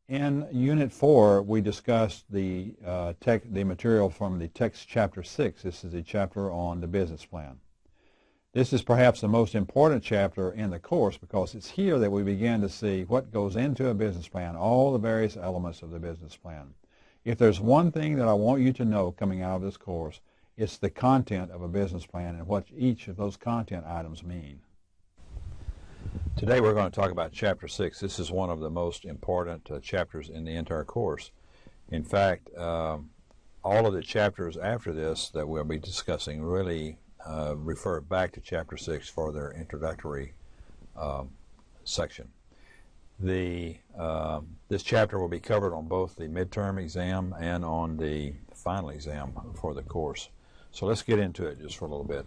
In Unit 4, we discussed the material from the text Chapter 6. This is a chapter on the business plan. This is perhaps the most important chapter in the course because it's here that we begin to see what goes into a business plan, all the various elements of the business plan. If there's one thing that I want you to know coming out of this course, it's the content of a business plan and what each of those content items mean. Today we're going to talk about Chapter 6. This is one of the most important chapters in the entire course. In fact, all of the chapters after this that we'll be discussing really refer back to Chapter 6 for their introductory section. This chapter will be covered on both the midterm exam and on the final exam for the course. So let's get into it just for a little bit.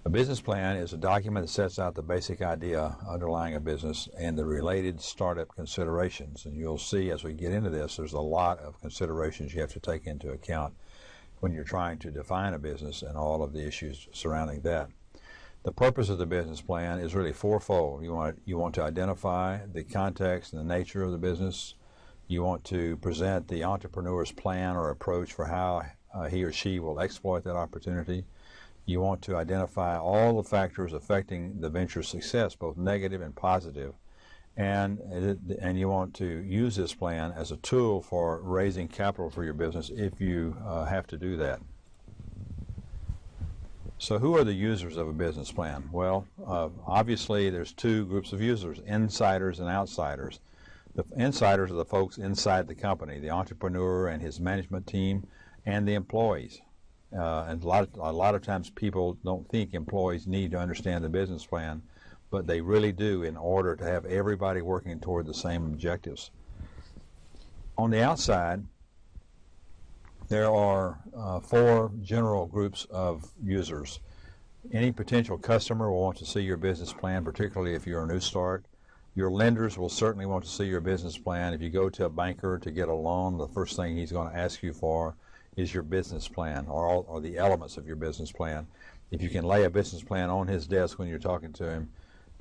A business plan is a document that sets out the basic idea underlying a business and the related startup considerations. And you'll see as we get into this, there's a lot of considerations you have to take into account when you're trying to define a business and all of the issues surrounding that. The purpose of the business plan is really fourfold. You want to identify the context and the nature of the business. You want to present the entrepreneur's plan or approach for how he or she will exploit that opportunity. You want to identify all the factors affecting the venture's success, both negative and positive. And you want to use this plan as a tool for raising capital for your business if you have to do that. So who are the users of a business plan? Well, obviously there's two groups of users, insiders and outsiders. The insiders are the folks inside the company, the entrepreneur and his management team, and the employees. And a lot of times people don't think employees need to understand the business plan, but they really do in order to have everybody working toward the same objectives. On the outside, there are four general groups of users. Any potential customer will want to see your business plan, particularly if you're a new start. Your lenders will certainly want to see your business plan. If you go to a banker to get a loan, the first thing he's going to ask you for is your business plan or the elements of your business plan. If you can lay a business plan on his desk when you're talking to him,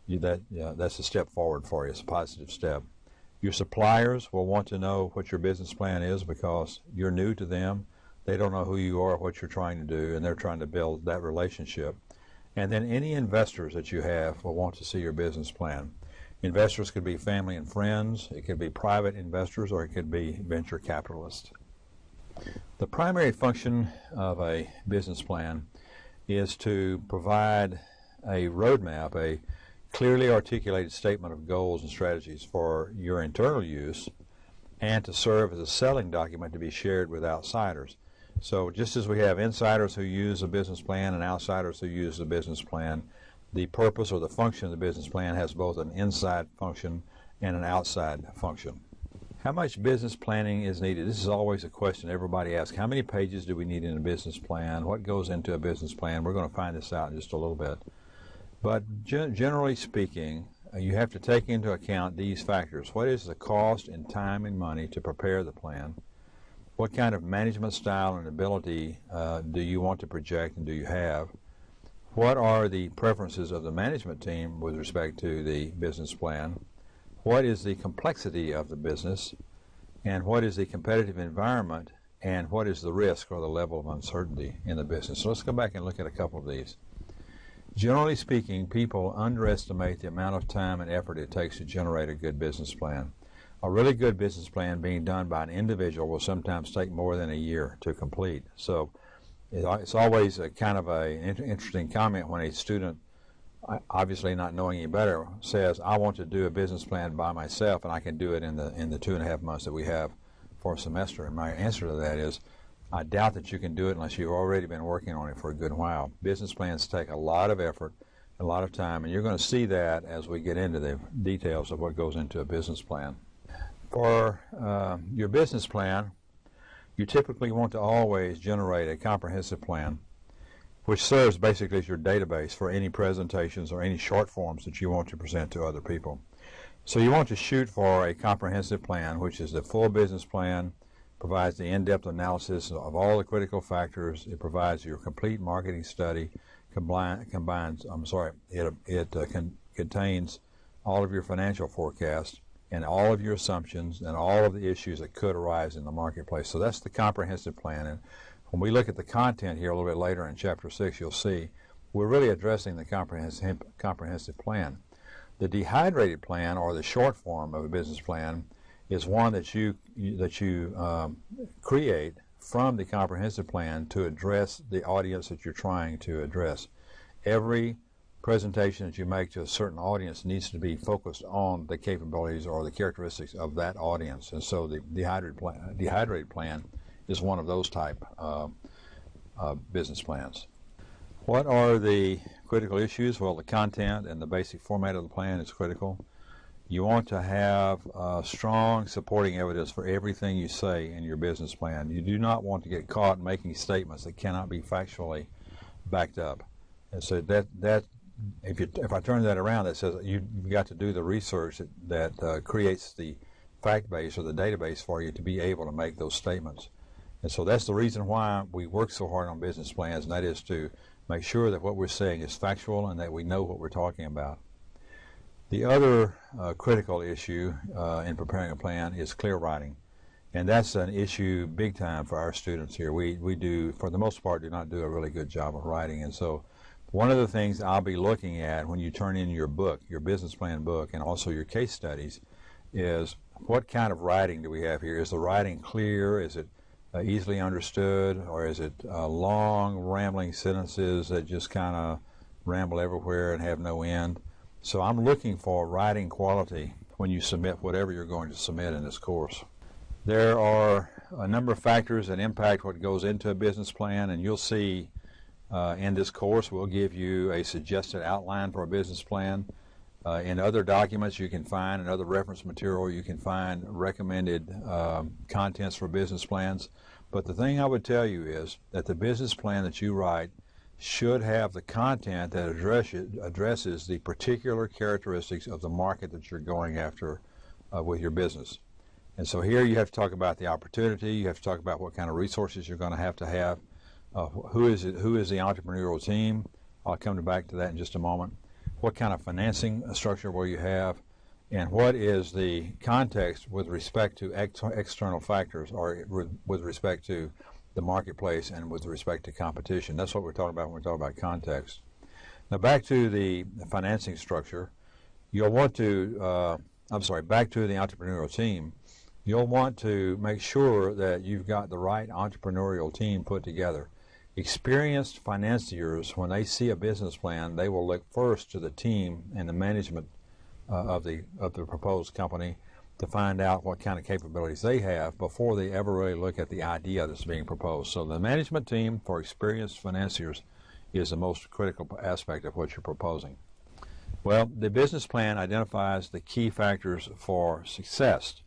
that's a step forward for you. It's a positive step. Your suppliers will want to know what your business plan is because you're new to them. They don't know who you are, what you're trying to do, and they're trying to build that relationship. And then any investors that you have will want to see your business plan. Investors could be family and friends, it could be private investors, or it could be venture capitalists. The primary function of a business plan is to provide a roadmap, a clearly articulated statement of goals and strategies for your internal use, and to serve as a selling document to be shared with outsiders. So just as we have insiders who use a business plan and outsiders who use the business plan, the purpose or the function of the business plan has both an inside function and an outside function. How much business planning is needed? This is always a question everybody asks. How many pages do we need in a business plan? What goes into a business plan? We're going to find this out in just a little bit. But generally speaking, you have to take into account these factors. What is the cost in time and money to prepare the plan? What kind of management style and ability do you want to project and do you have? What are the preferences of the management team with respect to the business plan? What is the complexity of the business? And what is the competitive environment? And what is the risk or the level of uncertainty in the business? So let's go back and look at a couple of these. Generally speaking, people underestimate the amount of time and effort it takes to generate a good business plan. A really good business plan being done by an individual will sometimes take more than a year to complete. So it's always a kind of an interesting comment when a student, obviously not knowing any better, says, I want to do a business plan by myself and I can do it in the 2.5 months that we have for a semester. And my answer to that is, I doubt that you can do it unless you've already been working on it for a good while. Business plans take a lot of effort, a lot of time, and you're going to see that as we get into the details of what goes into a business plan. For your business plan, you typically want to always generate a comprehensive plan which serves basically as your database for any presentations or any short forms that you want to present to other people. So you want to shoot for a comprehensive plan, which is the full business plan, provides the in-depth analysis of all the critical factors. It provides your complete marketing study. Contains all of your financial forecasts. and all of your assumptions and all of the issues that could arise in the marketplace. So that's the comprehensive plan. And when we look at the content here a little bit later in Chapter 6, you'll see we're really addressing the comprehensive plan. The dehydrated plan, or the short form of a business plan, is one that you create from the comprehensive plan to address the audience that you're trying to address. Every presentation that you make to a certain audience needs to be focused on the capabilities or the characteristics of that audience. And so the dehydrated plan is one of those type of business plans. What are the critical issues? Well, the content and the basic format of the plan is critical. You want to have strong supporting evidence for everything you say in your business plan. You do not want to get caught making statements that cannot be factually backed up. And so if I turn that around, that says you've got to do the research that creates the fact base or the database for you to be able to make those statements. And so that's the reason why we work so hard on business plans, and that is to make sure that what we're saying is factual and that we know what we're talking about. The other critical issue in preparing a plan is clear writing, and that's an issue big time for our students here. We do, for the most part, do not do a really good job of writing, and so one of the things I'll be looking at when you turn in your book, your business plan book, and also your case studies, is what kind of writing do we have here? Is the writing clear? Is it easily understood, or is it long, rambling sentences that just kind of ramble everywhere and have no end? So I'm looking for writing quality when you submit whatever you're going to submit in this course. There are a number of factors that impact what goes into a business plan, and you'll see in this course we'll give you a suggested outline for a business plan. In other documents you can find, in other reference material you can find recommended contents for business plans. But the thing I would tell you is that the business plan that you write should have the content that addresses the particular characteristics of the market that you're going after with your business. And so here you have to talk about the opportunity, you have to talk about what kind of resources you're going to have, who is the entrepreneurial team. I'll come back to that in just a moment. What kind of financing structure will you have, and what is the context with respect to external factors, or with respect to the marketplace and with respect to competition. That's what we're talking about when we're talking about context. Now back to the financing structure, you'll want to, back to the entrepreneurial team, you'll want to make sure that you've got the right entrepreneurial team put together. Experienced financiers, when they see a business plan, they will look first to the team and the management of the proposed company to find out what kind of capabilities they have before they ever really look at the idea that's being proposed. So the management team for experienced financiers is the most critical aspect of what you're proposing. Well, the business plan identifies the key factors for success.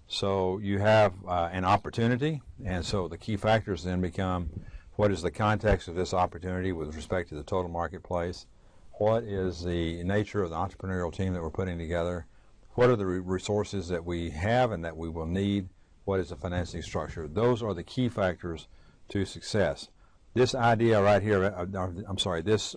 So you have an opportunity, and so the key factors then become: what is the context of this opportunity with respect to the total marketplace? What is the nature of the entrepreneurial team that we're putting together? What are the resources that we have and that we will need? What is the financing structure? Those are the key factors to success. This idea right here, this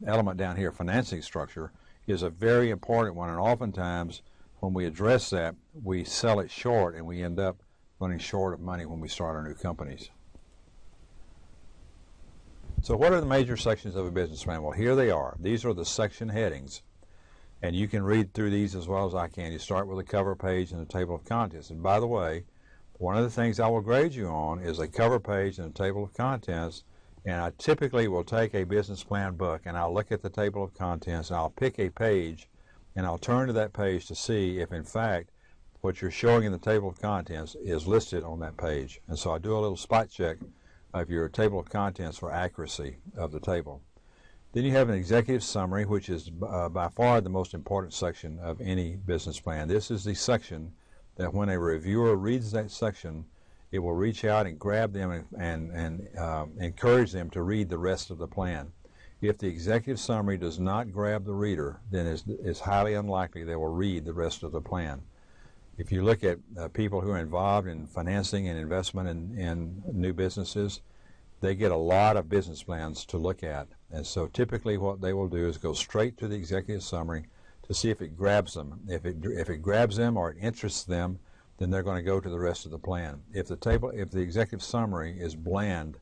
element down here, financing structure, is a very important one, and oftentimes when we address that, we sell it short and we end up running short of money when we start our new companies. So what are the major sections of a business plan? Well, here they are. These are the section headings, and you can read through these as well as I can. You start with a cover page and a table of contents. And by the way, one of the things I will grade you on is a cover page and a table of contents, and I typically will take a business plan book and I'll look at the table of contents and I'll pick a page and I'll turn to that page to see if in fact what you're showing in the table of contents is listed on that page. And so I do a little spot check of your table of contents for accuracy of the table. Then you have an executive summary, which is by far the most important section of any business plan. This is the section that when a reviewer reads that section, it will reach out and grab them and encourage them to read the rest of the plan. If the executive summary does not grab the reader, then it's highly unlikely they will read the rest of the plan. If you look at people who are involved in financing and investment in new businesses, they get a lot of business plans to look at. And so typically what they will do is go straight to the executive summary to to see if it grabs them. If it grabs them or it interests them, then they're going to go to the rest of the plan. If the executive summary is bland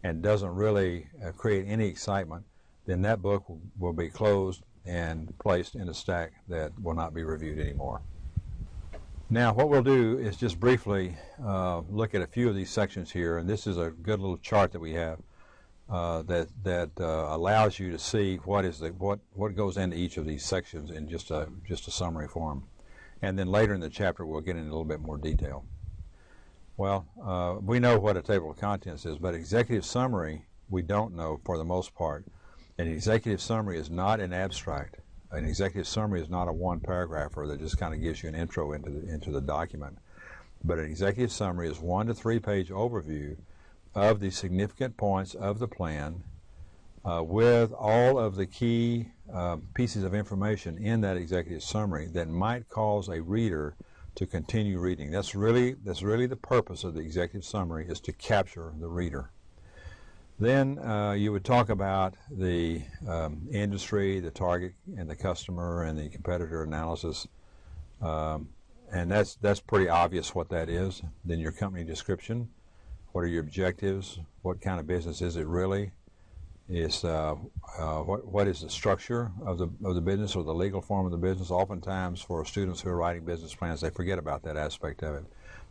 and doesn't really create any excitement, then that book will be closed and placed in a stack that will not be reviewed anymore. Now, what we'll do is just briefly look at a few of these sections here, and this is a good little chart that we have that allows you to see what goes into each of these sections in just a summary form. And then later in the chapter, we'll get into a little bit more detail. Well, we know what a table of contents is, but executive summary we don't know for the most part. An executive summary is not an abstract. An executive summary is not a one-paragrapher that just kind of gives you an intro into the document. But an executive summary is 1 to 3 page overview of the significant points of the plan with all of the key pieces of information in that executive summary that might cause a reader to continue reading. That's really the purpose of the executive summary, is to capture the reader. Then you would talk about the industry, the target, and the customer, and the competitor analysis, and that's pretty obvious what that is. Then your company description. What are your objectives? What kind of business is it really? Is what is the structure of the business or the legal form of the business? Oftentimes, for students who are writing business plans, they forget about that aspect of it.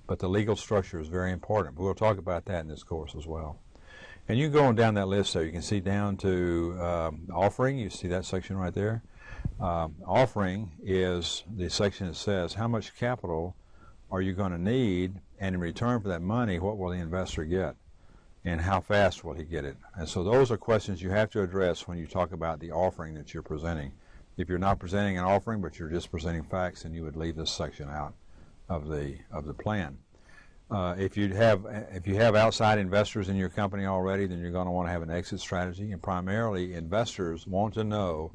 But the legal structure is very important. We'll talk about that in this course as well. And you can go on down that list there. You can see down to offering. You see that section right there. Offering is the section that says how much capital are you going to need, and in return for that money, what will the investor get, and how fast will he get it? And so those are questions you have to address when you talk about the offering that you're presenting. If you're not presenting an offering, but you're just presenting facts, then you would leave this section out of the plan. If you have outside investors in your company already, then you're going to want to have an exit strategy. And primarily, investors want to know,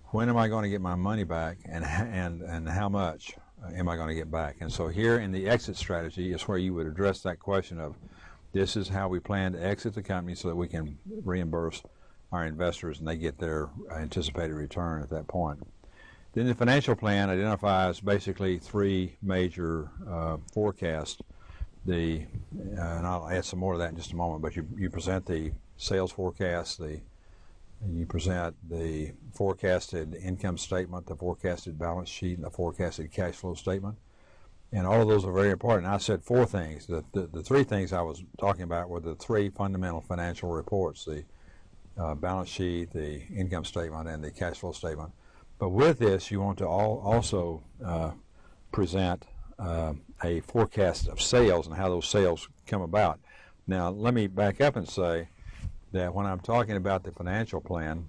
when am I going to get my money back, and how much am I going to get back? And so here in the exit strategy is where you would address that question of, this is how we plan to exit the company so that we can reimburse our investors and they get their anticipated return at that point. Then the financial plan identifies basically 3 major forecasts. And I'll add some more to that in just a moment, but you present the sales forecast, you present the forecasted income statement, the forecasted balance sheet, and the forecasted cash flow statement. And all of those are very important. I said 4 things. The 3 things I was talking about were the 3 fundamental financial reports, the balance sheet, the income statement, and the cash flow statement. But with this, you want to also present a forecast of sales and how those sales come about. Now, let me back up and say that when I'm talking about the financial plan,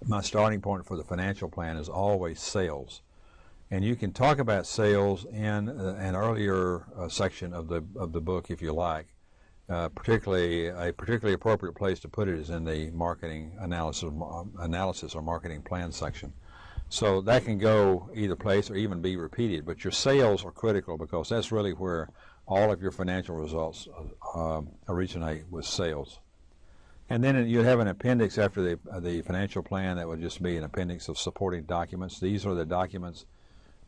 my starting point for the financial plan is always sales. And you can talk about sales in an earlier section of the book if you like. A particularly appropriate place to put it is in the marketing analysis or marketing plan section. So that can go either place or even be repeated, but your sales are critical because that's really where all of your financial results originate, with sales. And then you have an appendix after the financial plan that would just be an appendix of supporting documents. These are the documents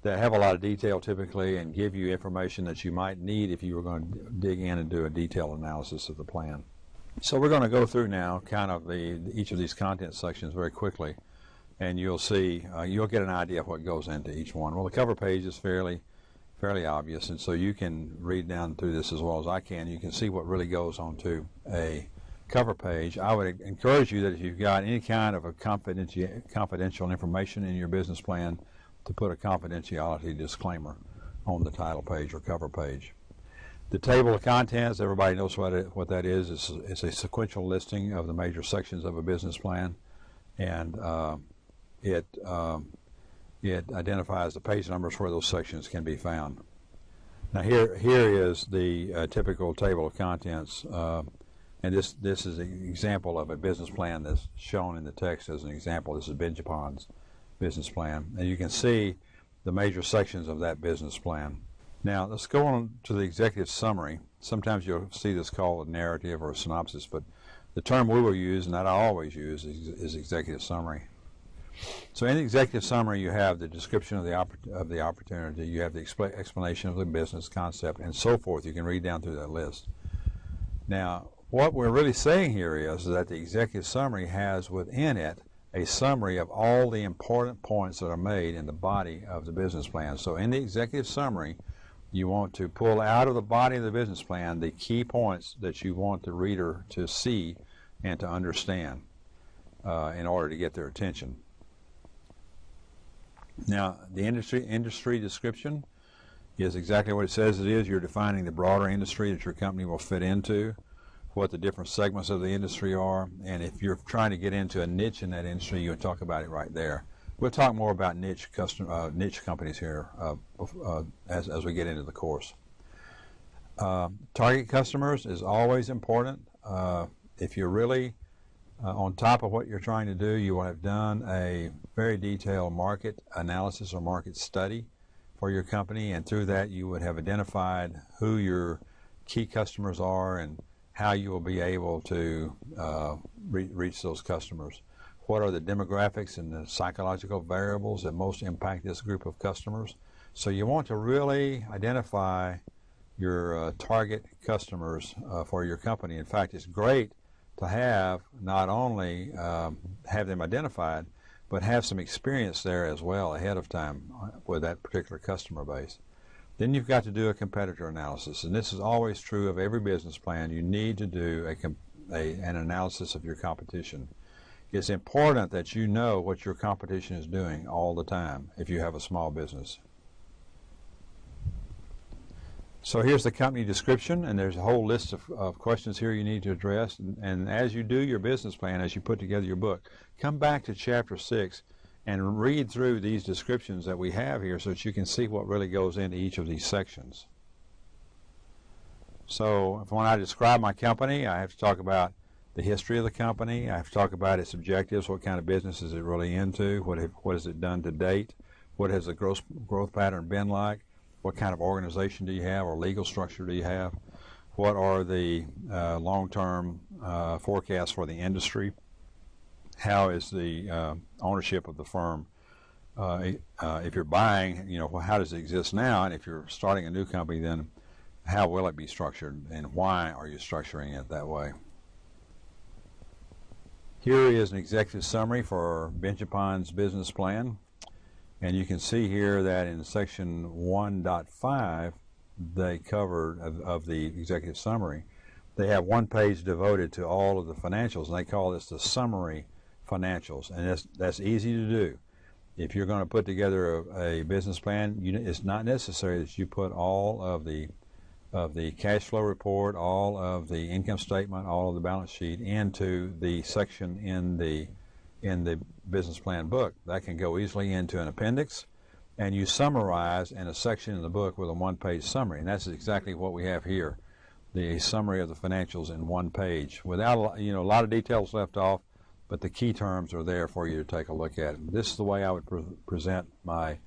that have a lot of detail typically and give you information that you might need if you were going to dig in and do a detailed analysis of the plan. So we're going to go through now kind of each of these content sections very quickly, and you'll see, you'll get an idea of what goes into each one. Well, the cover page is fairly obvious, and so you can read down through this as well as I can. You can see what really goes onto a cover page. I would encourage you that if you've got any kind of a confidential information in your business plan, to put a confidentiality disclaimer on the title page or cover page. The table of contents, everybody knows what that is. It's a sequential listing of the major sections of a business plan, and it identifies the page numbers where those sections can be found. Now here is the typical table of contents, and this is an example of a business plan that's shown in the text as an example. This is Ben Japan's business plan, and you can see the major sections of that business plan. Now let's go on to the executive summary. Sometimes you'll see this called a narrative or a synopsis, but the term we will use, and that I always use, is executive summary. So in the executive summary, you have the description of the opportunity, you have the explanation of the business concept, and so forth. You can read down through that list. Now, what we're really saying here is that the executive summary has within it a summary of all the important points that are made in the body of the business plan. So in the executive summary, you want to pull out of the body of the business plan the key points that you want the reader to see and to understand in order to get their attention. Now, the industry description is exactly what it says it is. You're defining the broader industry that your company will fit into, what the different segments of the industry are, and if you're trying to get into a niche in that industry, you'll talk about it right there. We'll talk more about niche companies here as we get into the course. Target customers is always important. If you're really on top of what you're trying to do, you will have done a very detailed market analysis or market study for your company, and through that you would have identified who your key customers are and how you will be able to reach those customers. What are the demographics and the psychological variables that most impact this group of customers? So you want to really identify your target customers for your company. In fact, it's great to have not only have them identified, but have some experience there as well ahead of time with that particular customer base. Then you've got to do a competitor analysis, and this is always true of every business plan. You need to do an analysis of your competition. It's important that you know what your competition is doing all the time if you have a small business. So here's the company description, and there's a whole list of questions here you need to address. And as you do your business plan, as you put together your book, come back to Chapter 6 and read through these descriptions that we have here so that you can see what really goes into each of these sections. So when I describe my company, I have to talk about the history of the company. I have to talk about its objectives, what kind of business is it really into, what has it done to date, what has the growth pattern been like, what kind of organization do you have or legal structure do you have, what are the long-term forecasts for the industry, how is the ownership of the firm, if you're buying, how does it exist now, and if you're starting a new company, then how will it be structured and why are you structuring it that way. Here is an executive summary for Bench Upon's business plan. And you can see here that in section 1.5, they covered of the executive summary, they have one page devoted to all of the financials, and they call this the summary financials. And that's easy to do. If you're going to put together a business plan, it's not necessary that you put all of the cash flow report, all of the income statement, all of the balance sheet into the section in the business plan book. That can go easily into an appendix, and you summarize in a section in the book with a one-page summary, and that's exactly what we have here, the summary of the financials in one page without a lot of details left off, but the key terms are there for you to take a look at. This is the way I would present my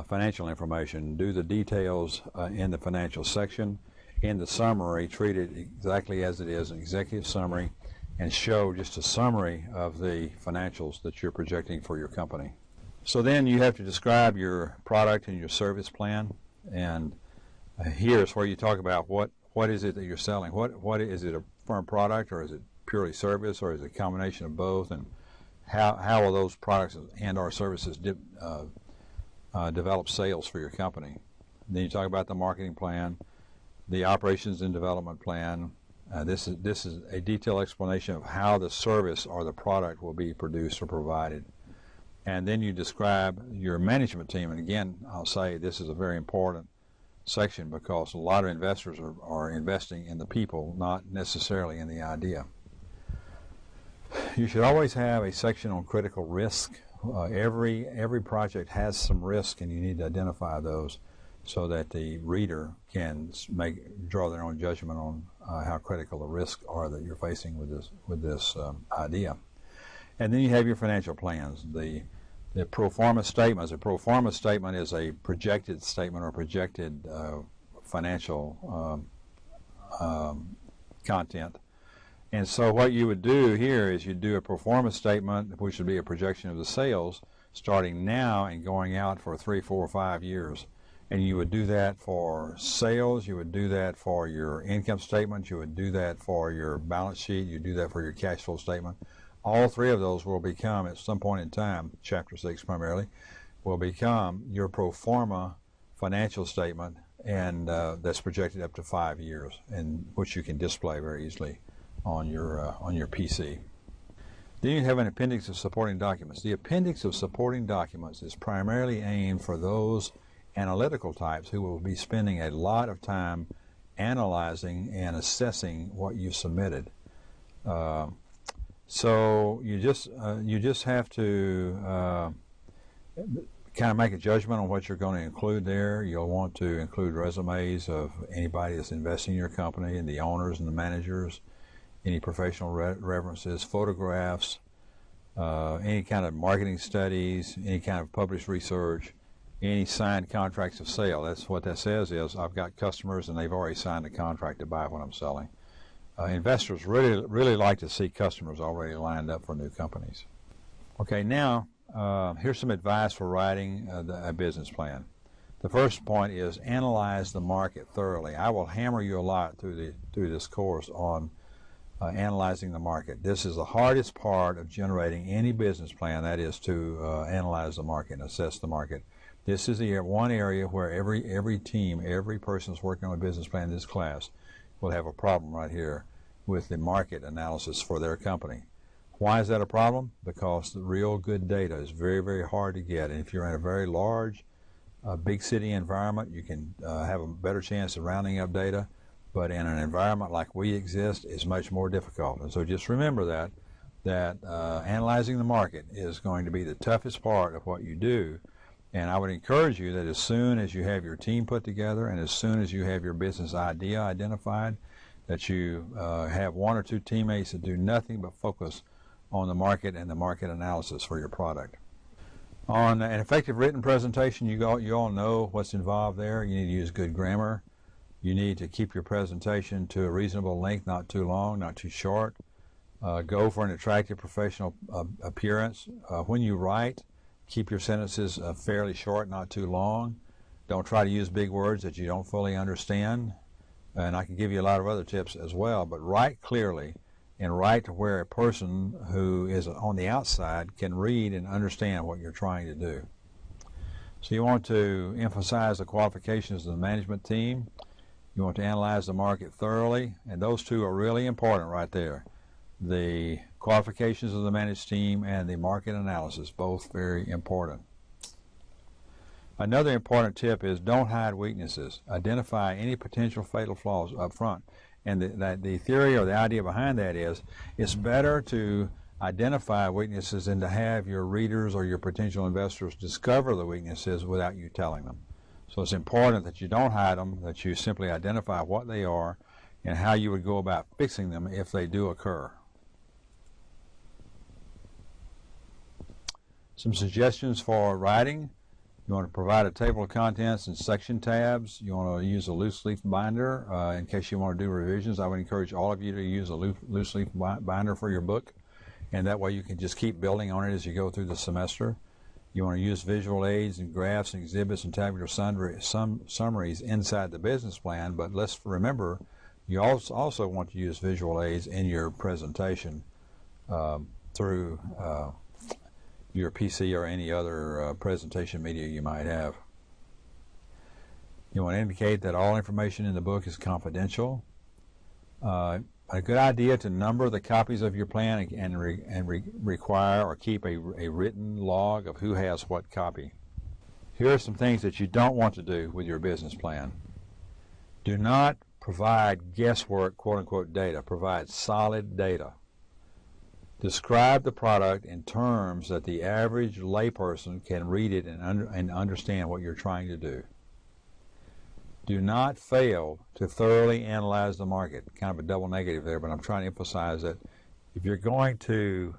financial information. Do the details in the financial section. In the summary, treat it exactly as it is, an executive summary, and show just a summary of the financials that you're projecting for your company. So then you have to describe your product and your service plan, and here's where you talk about what is it that you're selling. What is it, a firm product, or is it purely service, or is it a combination of both, and how will those products and our services develop sales for your company. Then you talk about the marketing plan, the operations and development plan. This is a detailed explanation of how the service or the product will be produced or provided. And then you describe your management team. And again, I'll say this is a very important section because a lot of investors are investing in the people, not necessarily in the idea. You should always have a section on critical risk. Every project has some risk, and you need to identify those so that the reader can draw their own judgment on how critical the risks are that you're facing with this idea. And then you have your financial plans. The pro forma statements. A pro forma statement is a projected statement or projected financial content. And so what you would do here is you do a performance statement, which would be a projection of the sales starting now and going out for 3, 4, 5 years. And you would do that for sales, you would do that for your income statement, you would do that for your balance sheet, you do that for your cash flow statement. All three of those will become, at some point in time, Chapter 6 primarily, will become your pro forma financial statement, and that's projected up to 5 years, and which you can display very easily on your PC. Then you have an appendix of supporting documents. The appendix of supporting documents is primarily aimed for those analytical types who will be spending a lot of time analyzing and assessing what you submitted. So you just have to kind of make a judgment on what you're going to include there. You'll want to include resumes of anybody that's investing in your company, and the owners and the managers, any professional references, photographs, any kind of marketing studies, any kind of published research, any signed contracts of sale. That's what that says is I've got customers and they've already signed a contract to buy what I'm selling. Investors really like to see customers already lined up for new companies. Okay, now here's some advice for writing a business plan. The first point is analyze the market thoroughly. I will hammer you a lot through this course on analyzing the market. This is the hardest part of generating any business plan, that is to analyze the market and assess the market. This is the one area where every team, every person that's working on a business plan in this class will have a problem right here with the market analysis for their company. Why is that a problem? Because the real good data is very, very hard to get. And if you're in a very large, big city environment, you can have a better chance of rounding up data. But in an environment like we exist, it's much more difficult. And so just remember that analyzing the market is going to be the toughest part of what you do. And I would encourage you that as soon as you have your team put together and as soon as you have your business idea identified, that you have 1 or 2 teammates that do nothing but focus on the market and the market analysis for your product. On an effective written presentation, you all know what's involved there. You need to use good grammar. You need to keep your presentation to a reasonable length, not too long, not too short. Go for an attractive professional appearance. When you write, keep your sentences fairly short, not too long. Don't try to use big words that you don't fully understand. And I can give you a lot of other tips as well, but write clearly and write to where a person who is on the outside can read and understand what you're trying to do. So you want to emphasize the qualifications of the management team. You want to analyze the market thoroughly, and those two are really important right there. The qualifications of the managed team and the market analysis, both very important. Another important tip is don't hide weaknesses. Identify any potential fatal flaws up front. And the theory or the idea behind that is it's better to identify weaknesses than to have your readers or your potential investors discover the weaknesses without you telling them. So it's important that you don't hide them, that you simply identify what they are and how you would go about fixing them if they do occur. Some suggestions for writing. You want to provide a table of contents and section tabs. You want to use a loose leaf binder in case you want to do revisions. I would encourage all of you to use a loose leaf binder for your book, and that way you can just keep building on it as you go through the semester. You want to use visual aids and graphs and exhibits and tabular summaries inside the business plan, but let's remember you also want to use visual aids in your presentation through your PC or any other presentation media you might have. You want to indicate that all information in the book is confidential. A good idea to number the copies of your plan and require or keep a written log of who has what copy. Here are some things that you don't want to do with your business plan. Do not provide guesswork, quote-unquote, data. Provide solid data. Describe the product in terms that the average layperson can read it and understand what you're trying to do. Do not fail to thoroughly analyze the market. Kind of a double negative there, but I'm trying to emphasize that if you're going to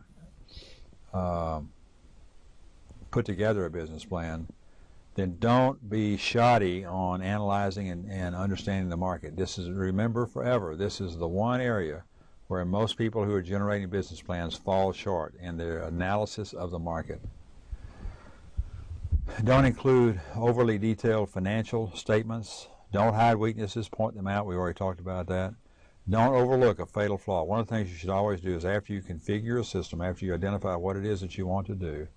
put together a business plan, then don't be shoddy on analyzing and understanding the market. Remember forever, this is the one area where most people who are generating business plans fall short in their analysis of the market. Don't include overly detailed financial statements. Don't hide weaknesses, point them out. We already talked about that. Don't overlook a fatal flaw. One of the things you should always do is after you configure a system, after you identify what it is that you want to do,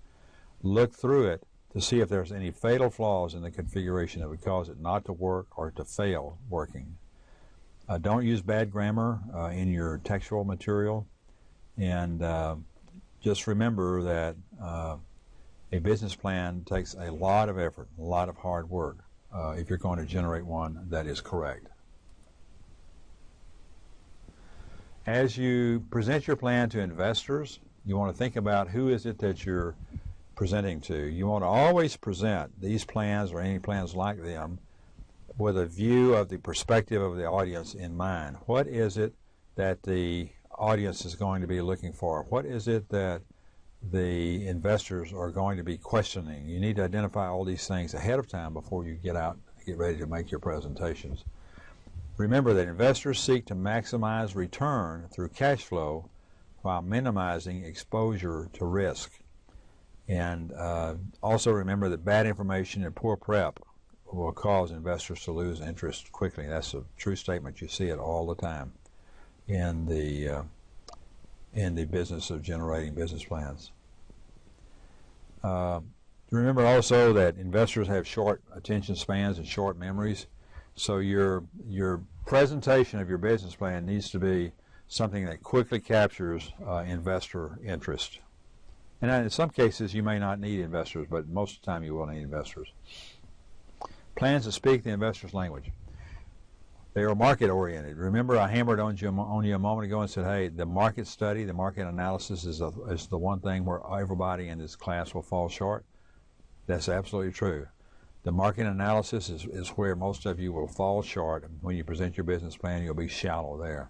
look through it to see if there's any fatal flaws in the configuration that would cause it not to work or to fail working. Don't use bad grammar in your textual material, and just remember that a business plan takes a lot of effort, a lot of hard work if you're going to generate one that is correct. As you present your plan to investors, you want to think about who is it that you're presenting to. You want to always present these plans or any plans like them with a view of the perspective of the audience in mind. What is it that the audience is going to be looking for? What is it that the investors are going to be questioning? You need to identify all these things ahead of time before you get out and get ready to make your presentations. Remember that investors seek to maximize return through cash flow while minimizing exposure to risk. And also remember that bad information and poor prep will cause investors to lose interest quickly. That's a true statement. You see it all the time in the business of generating business plans. Remember also that investors have short attention spans and short memories. So your presentation of your business plan needs to be something that quickly captures investor interest. And in some cases, you may not need investors, but most of the time you will need investors. Plans to speak the investor's language. They are market-oriented. Remember, I hammered on you a moment ago and said, hey, the market study, the market analysis is the one thing where everybody in this class will fall short. That's absolutely true. The market analysis is where most of you will fall short. When you present your business plan, you'll be shallow there.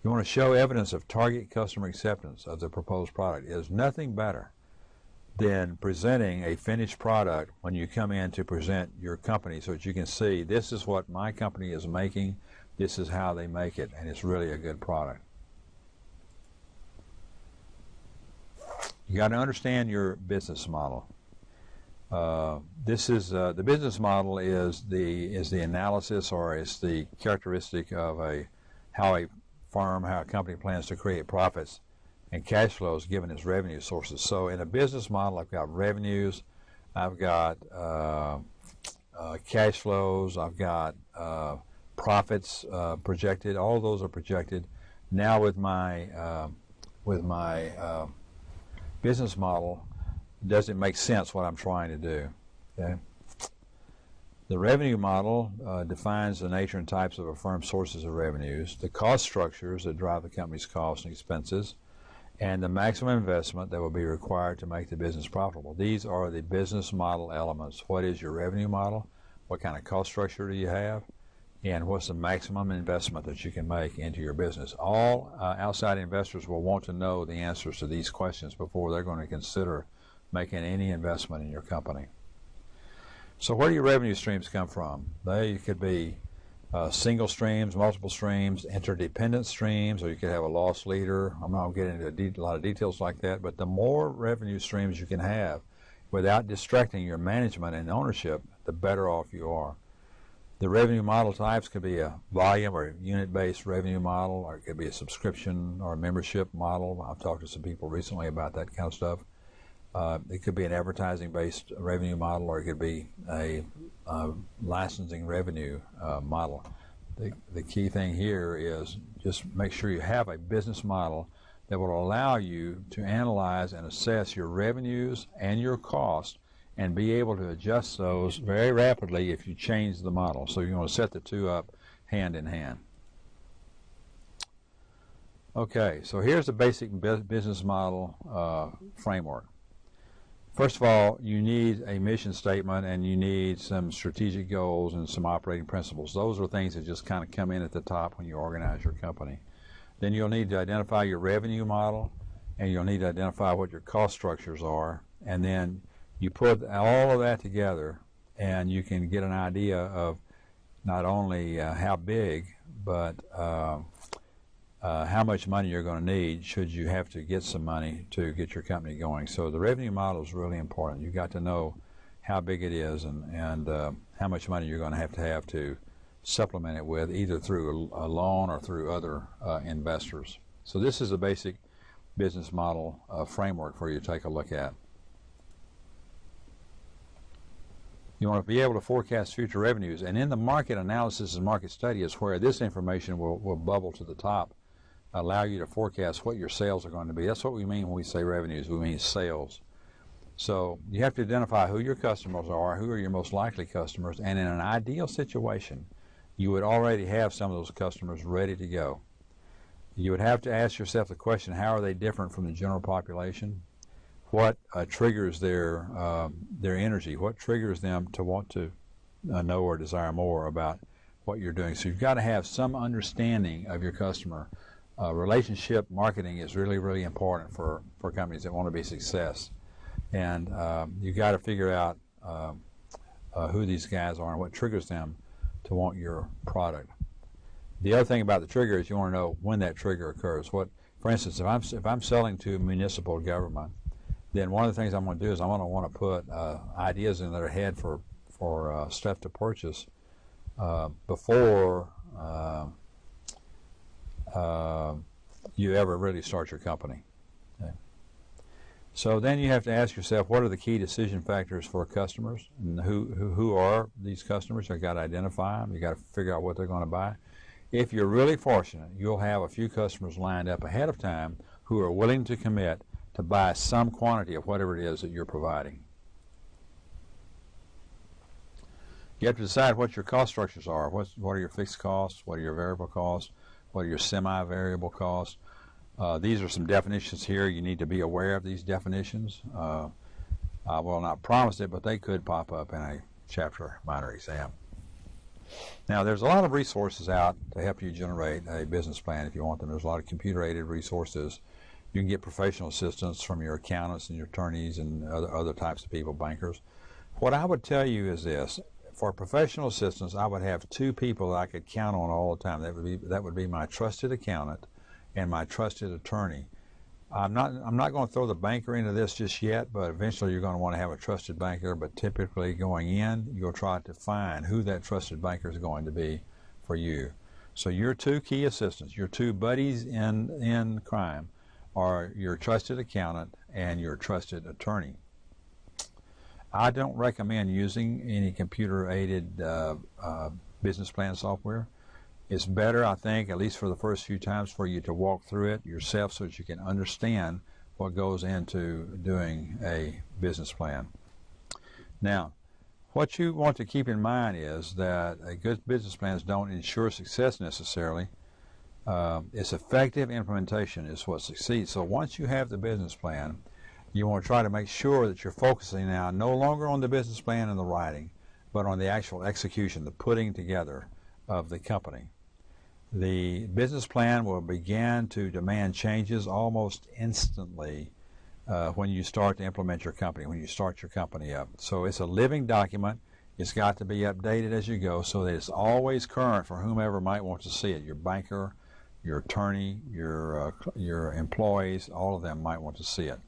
You want to show evidence of target customer acceptance of the proposed product. There's nothing better than presenting a finished product when you come in to present your company so that you can see this is what my company is making, this is how they make it, and it's really a good product. You got to understand your business model. This is the business model is the analysis, or is the characteristic of how a company plans to create profits and cash flows given its revenue sources. So in a business model, I've got revenues, I've got cash flows, I've got profits projected. All of those are projected. Now with my business model, does it make sense what I'm trying to do? Okay. The revenue model defines the nature and types of a firm's sources of revenues, the cost structures that drive the company's costs and expenses, and the maximum investment that will be required to make the business profitable. These are the business model elements. What is your revenue model? What kind of cost structure do you have? And what's the maximum investment that you can make into your business? All outside investors will want to know the answers to these questions before they're going to consider making any investment in your company. So where do your revenue streams come from? They could be single streams, multiple streams, interdependent streams, or you could have a loss leader. I'm not going to get into a lot of details like that, but the more revenue streams you can have without distracting your management and ownership, the better off you are. The revenue model types could be a volume or unit-based revenue model, or it could be a subscription or a membership model. I've talked to some people recently about that kind of stuff. It could be an advertising-based revenue model, or it could be a licensing revenue model. The key thing here is just make sure you have a business model that will allow you to analyze and assess your revenues and your costs and be able to adjust those very rapidly if you change the model. So you want to set the two up hand in hand. Okay, so here's the basic business model framework. First of all, you need a mission statement, and you need some strategic goals and some operating principles. Those are things that just kind of come in at the top when you organize your company. Then you'll need to identify your revenue model, and you'll need to identify what your cost structures are, and then you put all of that together, and you can get an idea of not only how big, but how much money you're going to need should you have to get some money to get your company going. So the revenue model is really important. You've got to know how big it is and how much money you're going to have to supplement it with, either through a loan or through other investors. So this is a basic business model framework for you to take a look at. You want to be able to forecast future revenues, and in the market analysis and market study is where this information will bubble to the top, allow you to forecast what your sales are going to be. That's what we mean when we say revenues. We mean sales. So you have to identify who your customers are, who are your most likely customers, and in an ideal situation, you would already have some of those customers ready to go. You would have to ask yourself the question, how are they different from the general population? What triggers their energy? What triggers them to want to know or desire more about what you're doing? So you've got to have some understanding of your customer. Relationship marketing is really, really important for companies that want to be success. And you've got to figure out who these guys are and what triggers them to want your product. The other thing about the trigger is you want to know when that trigger occurs. For instance, if I'm selling to municipal government, then one of the things I'm going to do is I'm going to want to put ideas in their head for stuff to purchase before you ever really start your company. Okay. So then you have to ask yourself, what are the key decision factors for customers? And who are these customers? You've got to identify them. You've got to figure out what they're going to buy. If you're really fortunate, you'll have a few customers lined up ahead of time who are willing to commit to buy some quantity of whatever it is that you're providing. You have to decide what your cost structures are. What are your fixed costs? What are your variable costs? What are your semi-variable costs? These are some definitions here. You need to be aware of these definitions. I will not promise it, but they could pop up in a chapter minor exam. Now, there's a lot of resources out to help you generate a business plan if you want them. There's a lot of computer-aided resources. You can get professional assistance from your accountants and your attorneys and other types of people, bankers. What I would tell you is this. For professional assistance, I would have two people that I could count on all the time. That would be my trusted accountant and my trusted attorney. I'm not going to throw the banker into this just yet, but eventually you're going to want to have a trusted banker. But typically going in, you'll try to find who that trusted banker is going to be for you. So your two key assistants, your two buddies in crime, are your trusted accountant and your trusted attorney. I don't recommend using any computer-aided business plan software. It's better, I think, at least for the first few times, for you to walk through it yourself so that you can understand what goes into doing a business plan. Now, what you want to keep in mind is that good business plans don't ensure success necessarily. Its effective implementation is what succeeds. So once you have the business plan, you want to try to make sure that you're focusing now no longer on the business plan and the writing, but on the actual execution, the putting together of the company. The business plan will begin to demand changes almost instantly when you start to implement your company, when you start your company up. So it's a living document. It's got to be updated as you go so that it's always current for whomever might want to see it. Your banker, your attorney, your employees, all of them might want to see it.